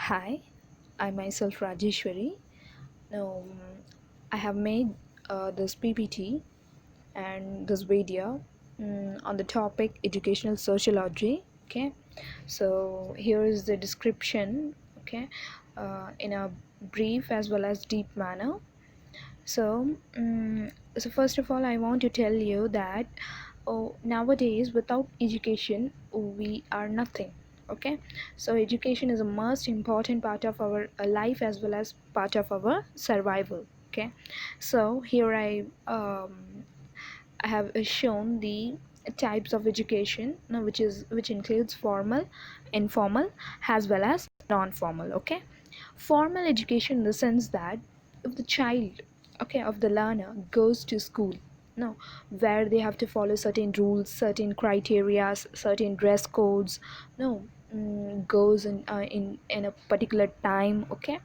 Hi, I'm Myself Rajeswari. Now, I have made this PPT and this video on the topic educational sociology. Okay, so here is the description. Okay, in a brief as well as deep manner. So, so first of all, I want to tell you that nowadays, without education, we are nothing. Okay, so education is a most important part of our life as well as part of our survival. Okay, so here I have shown the types of education, which includes formal, informal, as well as non-formal. Okay, formal education in the sense that if the child, okay, of the learner goes to school, no, where they have to follow certain rules, certain criteria, certain dress codes, no, goes in a particular time. Okay,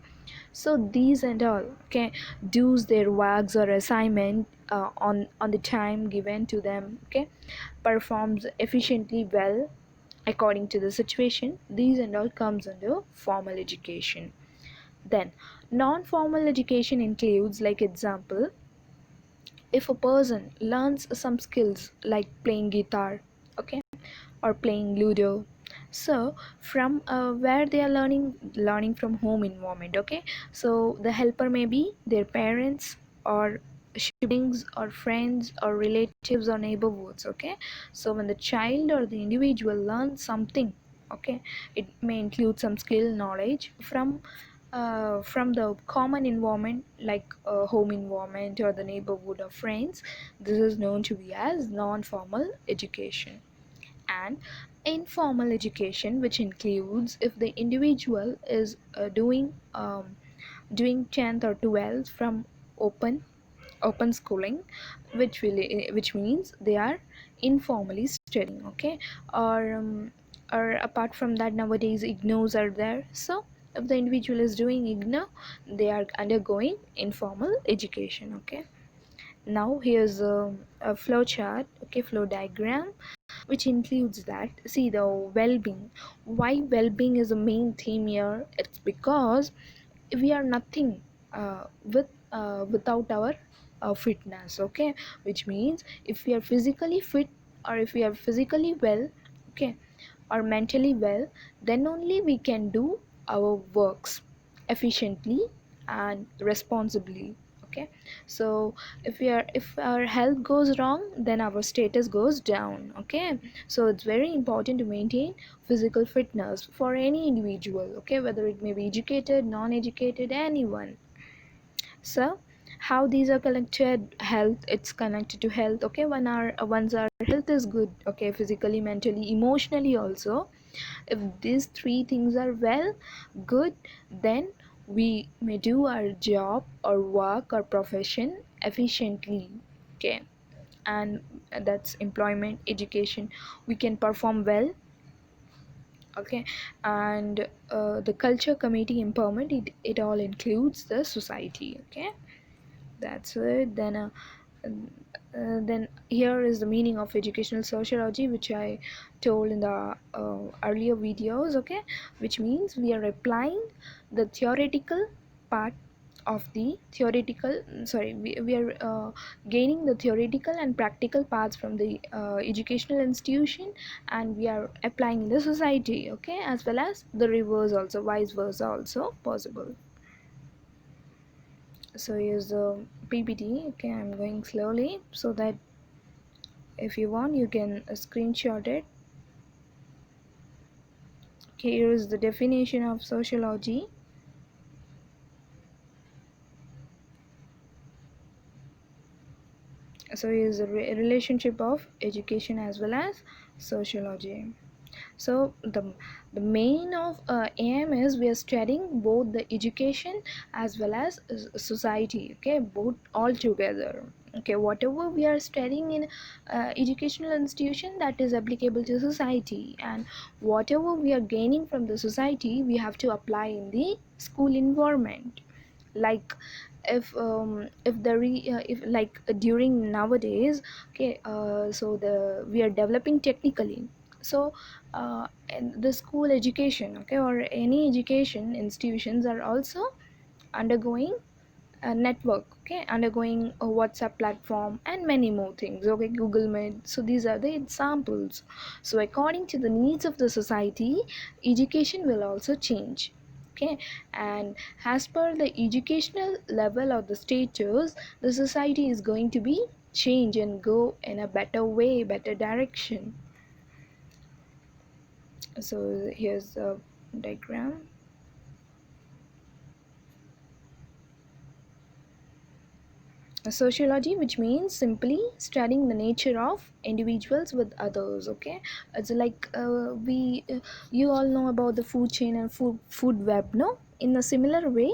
so these and all, okay, does their works or assignment on the time given to them, okay, performs efficiently well according to the situation. These and all comes under formal education. Then non-formal education includes, like example, if a person learns some skills like playing guitar, okay, or playing ludo, so from where they are learning from home environment. Okay, so the helper may be their parents or siblings or friends or relatives or neighborhoods. Okay, so when the child or the individual learns something, okay, it may include some skill knowledge from the common environment like home environment or the neighborhood of friends. This is known to be as non-formal education. And informal education, which includes if the individual is doing 10th or 12th from open schooling, which means they are informally studying. Okay, or apart from that, nowadays ignores are there. So if the individual is doing ignore, they are undergoing informal education. Okay, now here's a flow chart, okay, flow diagram, which includes that. See the well-being. Why well-being is the main theme here? It's because we are nothing without our fitness. Okay, which means if we are physically fit or if we are physically well, okay, or mentally well, then only we can do our works efficiently and responsibly. Okay, so if our health goes wrong, then our status goes down. Okay, so it's very important to maintain physical fitness for any individual, okay, whether it may be educated, non-educated, anyone. So how these are connected? Health, it's connected to health. Okay, once our health is good, okay, physically, mentally, emotionally also, if these three things are well good, then we may do our job or work or profession efficiently. Okay, and that's employment, education, we can perform well. Okay, and the culture, community, empowerment, it all includes the society. Okay, that's it. Then here is the meaning of educational sociology, which I told in the earlier videos. Okay, which means we are applying the theoretical part of the theoretical sorry we are gaining the theoretical and practical parts from the educational institution, and we are applying in the society. Okay, as well as the reverse also, vice versa also possible. So here's the PPT. Okay, I'm going slowly so that if you want you can screenshot it. Okay, here is the definition of sociology. So here's the relationship of education as well as sociology. So the main of aim is we are studying both the education as well as society. Okay, both all together. Okay, whatever we are studying in educational institution, that is applicable to society, and whatever we are gaining from the society, we have to apply in the school environment. Like if like during nowadays, okay, so the we are developing technically. So and the school education, okay, or any education institutions are also undergoing a network, okay, undergoing a WhatsApp platform and many more things, okay, Google Meet. So these are the examples. So according to the needs of the society, education will also change, okay. And as per the educational level of the status, the society is going to be change and go in a better way, better direction. So here's a diagram. Sociology, which means simply studying the nature of individuals with others, okay. It's like we you all know about the food chain and food web, no? In a similar way,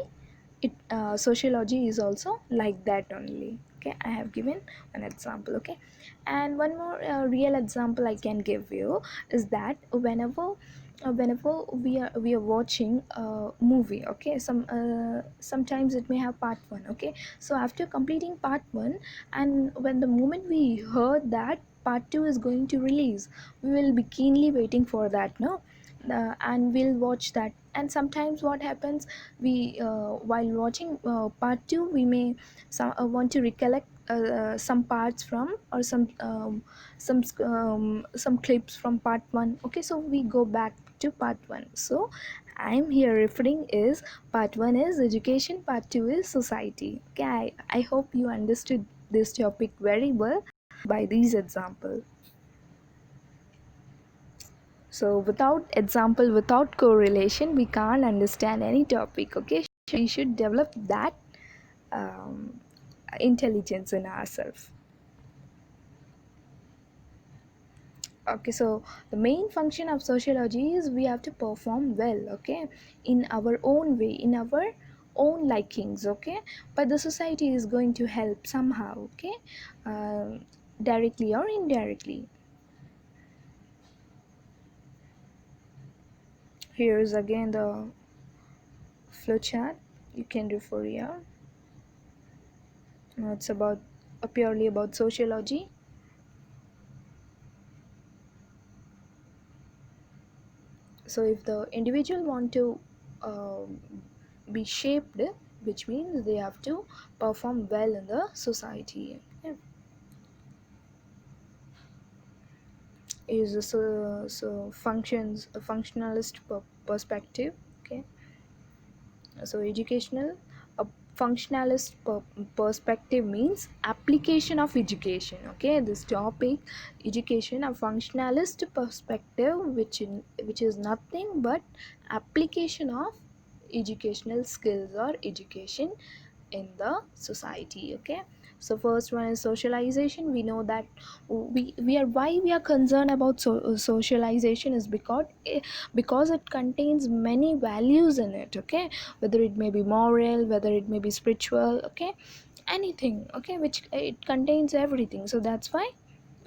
it sociology is also like that only, okay. I have given an example, okay. And one more real example I can give you is that whenever we are watching a movie, okay, sometimes it may have part 1, okay. So after completing part 1, and when the moment we heard that part 2 is going to release, we will be keenly waiting for that, no? And we'll watch that. And sometimes what happens, we while watching part 2, we may want to recollect some parts from, or some clips from part 1, okay. So we go back to part 1. So I'm here referring is part 1 is education, part 2 is society, okay. I hope you understood this topic very well by these examples. So without example, without correlation, we can't understand any topic, okay. We should develop that um, intelligence in ourselves. Okay, so the main function of sociology is we have to perform well, okay, in our own way, in our own likings, okay. But the society is going to help somehow, okay, directly or indirectly. Here is again the flowchart. You can refer here. It's about purely about sociology. So if the individual want to um be shaped, which means they have to perform well in the society. Yeah. Is so functions a functionalist perspective, okay. So educational, a functionalist perspective means application of education, okay. This topic, education, a functionalist perspective, which is nothing but application of educational skills or education in the society, okay. So first one is socialization. We know that we are why we are concerned about socialization is because it contains many values in it, okay. Whether it may be moral, whether it may be spiritual, okay, anything, okay, which it contains everything. So that's why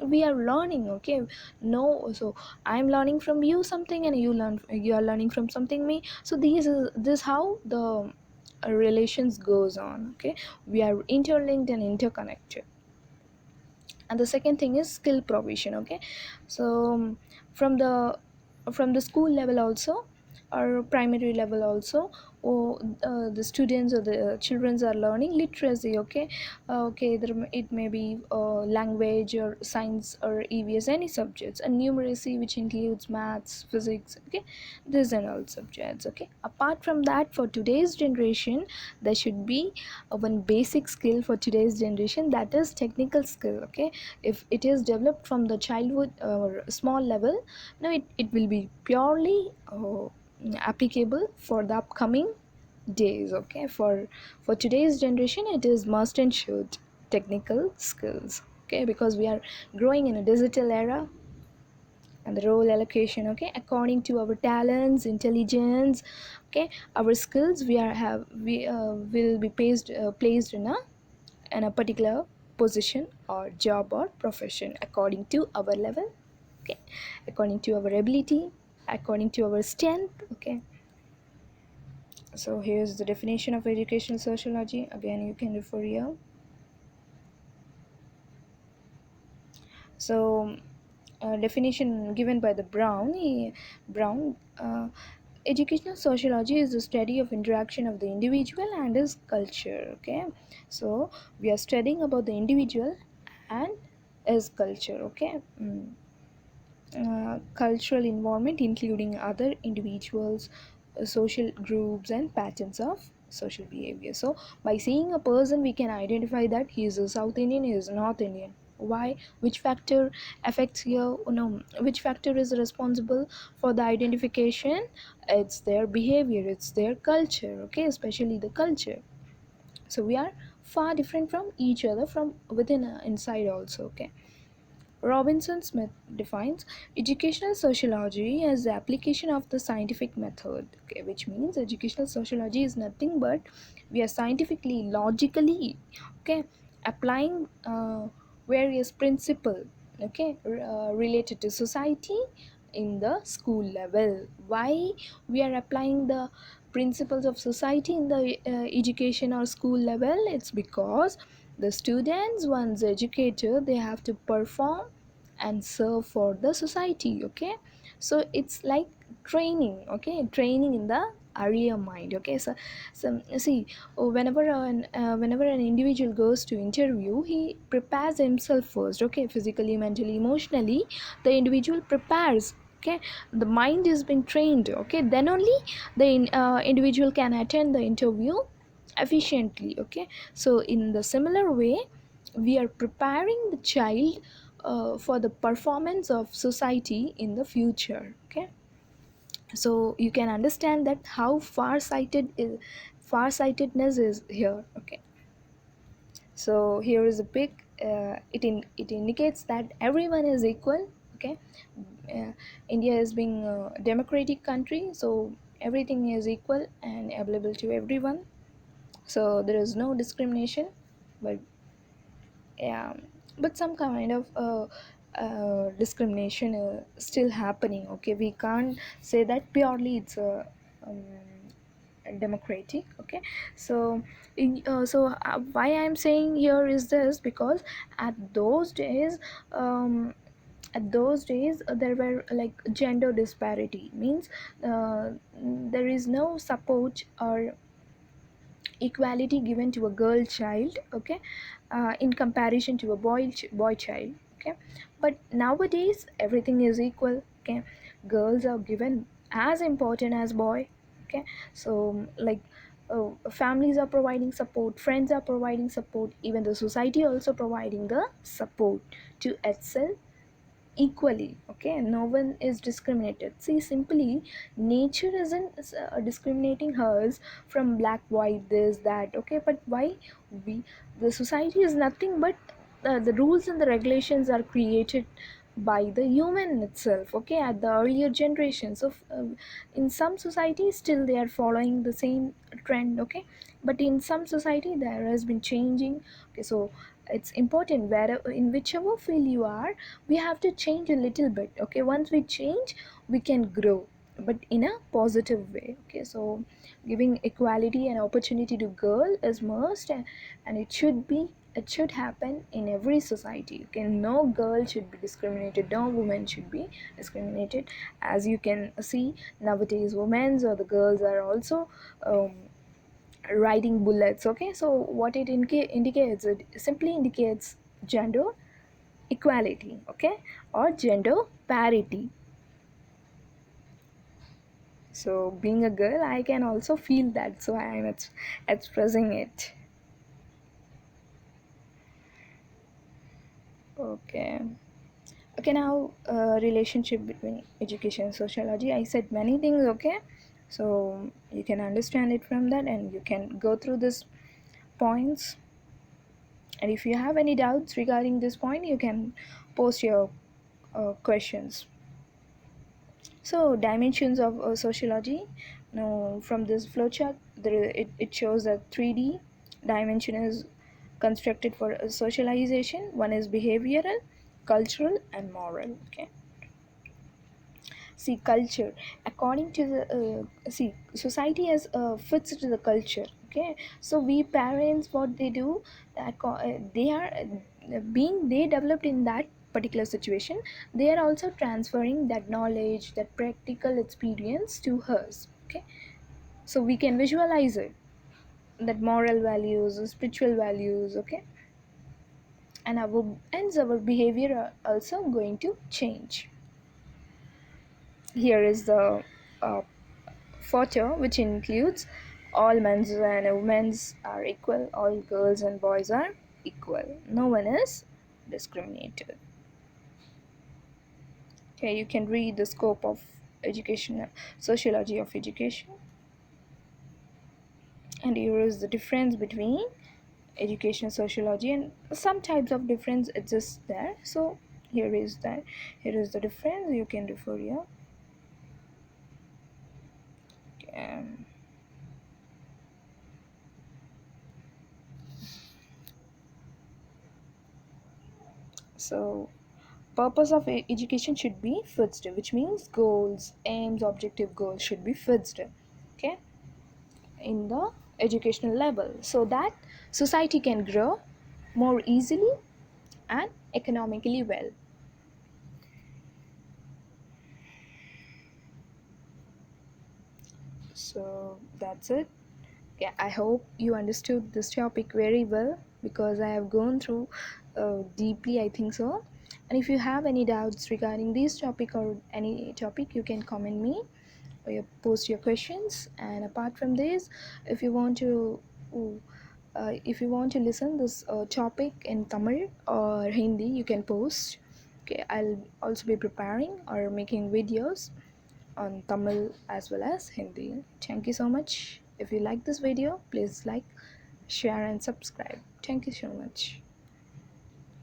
we are learning, okay. No, so I'm learning from you something, and you are learning from something me. So this how the relations goes on, okay. We are interlinked and interconnected. And the second thing is skill provision, okay. So from the school level also, or primary level also, or the students or the children are learning literacy, okay. Okay, it may be language or science or EVS, any subjects, and numeracy, which includes maths, physics, okay. These and all subjects, okay. Apart from that, for today's generation, there should be one basic skill for today's generation, that is technical skill, okay. If it is developed from the childhood or small level, now it will be purely applicable for the upcoming days, okay. For today's generation, it is must and should technical skills, okay, because we are growing in a digital era. And the role allocation, okay, according to our talents, intelligence, okay, our skills, we will be placed in a particular position or job or profession according to our level, okay, according to our ability, according to our strength, okay. So here's the definition of educational sociology. Again, you can refer here. So definition given by the Brown. Educational sociology is the study of interaction of the individual and his culture. Okay, so we are studying about the individual and his culture. Okay. Cultural environment including other individuals, social groups and patterns of social behavior. So by seeing a person we can identify that he is a South Indian, he is North Indian. Why? Which factor affects here? Which factor is responsible for the identification? It's their behavior, it's their culture. Okay, especially the culture. So we are far different from each other from within, inside also. Okay. Robinson Smith defines educational sociology as the application of the scientific method, okay, which means educational sociology is nothing but we are scientifically, logically, okay, applying various principles, okay, related to society in the school level. Why we are applying the principles of society in the education or school level? It's because the students, once educated, they have to perform and serve for the society. Okay, so it's like training. Okay, training in the area mind. Okay, so see, whenever an individual goes to interview, he prepares himself first. Okay, physically, mentally, emotionally, the individual prepares. Okay, the mind is being trained. Okay, then only the individual can attend the interview efficiently. Okay, so in the similar way we are preparing the child for the performance of society in the future. Okay, so you can understand that how far-sightedness is here. Okay, so here is a big it indicates that everyone is equal. Okay, uh, India is being a democratic country, so everything is equal and available to everyone, so there is no discrimination. But yeah, but some kind of discrimination still happening. Okay, we can't say that purely it's a democratic. Okay, so why I'm saying here is this, because at those days, there were like gender disparity, means uh, there is no support or equality given to a girl child. Okay, in comparison to a boy child. Okay, but nowadays everything is equal. Okay, girls are given as important as boy. Okay, so like families are providing support, friends are providing support, even the society also providing the support to excel equally. Okay, and no one is discriminated. See, simply nature isn't discriminating hers from black, white, this, that. Okay, but why? We, the society is nothing but the rules and the regulations are created by the human itself. Okay, at the earlier generations of in some societies still they are following the same trend. Okay, but in some society there has been changing. Okay, so it's important where in whichever field you are, we have to change a little bit. Okay, once we change we can grow, but in a positive way. Okay, so giving equality and opportunity to girl is must, and it should happen in every society. Okay, no girl should be discriminated, no woman should be discriminated. As you can see nowadays, women or the girls are also um, riding bullets. Okay, so what it indicates, it simply indicates gender equality. Okay, or gender parity. So being a girl I can also feel that, so I am expressing it. Okay, okay, now relationship between education and sociology, I said many things. Okay, so you can understand it from that and you can go through this points, and if you have any doubts regarding this point you can post your questions. So dimensions of sociology. Now, from this flowchart, it shows that 3D dimension is constructed for socialization. One is behavioral, cultural, and moral. Okay. See, culture. According to the society has fits to the culture. Okay, so we parents, what they do, they are being they developed in that particular situation, they are also transferring that knowledge, that practical experience to hers. Okay, so we can visualize it, that moral values, spiritual values. Okay, and our behavior are also going to change. Here is the uh, photo, which includes all men's and women's are equal, all girls and boys are equal, no one is discriminated. Okay, you can read the scope of education, sociology of education, and here is the difference between education sociology, and some types of difference exists there. So here is the difference, you can refer here. um, so purpose of education should be fixed, which means goals, aims, objective goals should be fixed. Okay, in the educational level, so that society can grow more easily and economically well. So that's it. Yeah, I hope you understood this topic very well, because I have gone through deeply, I think so. And if you have any doubts regarding this topic or any topic, you can comment me, or you post your questions. And apart from this, if you want to listen this topic in Tamil or Hindi, you can post. Okay, I'll also be preparing or making videos on Tamil as well as Hindi. Thank you so much. If you like this video, please like, share and subscribe. Thank you so much.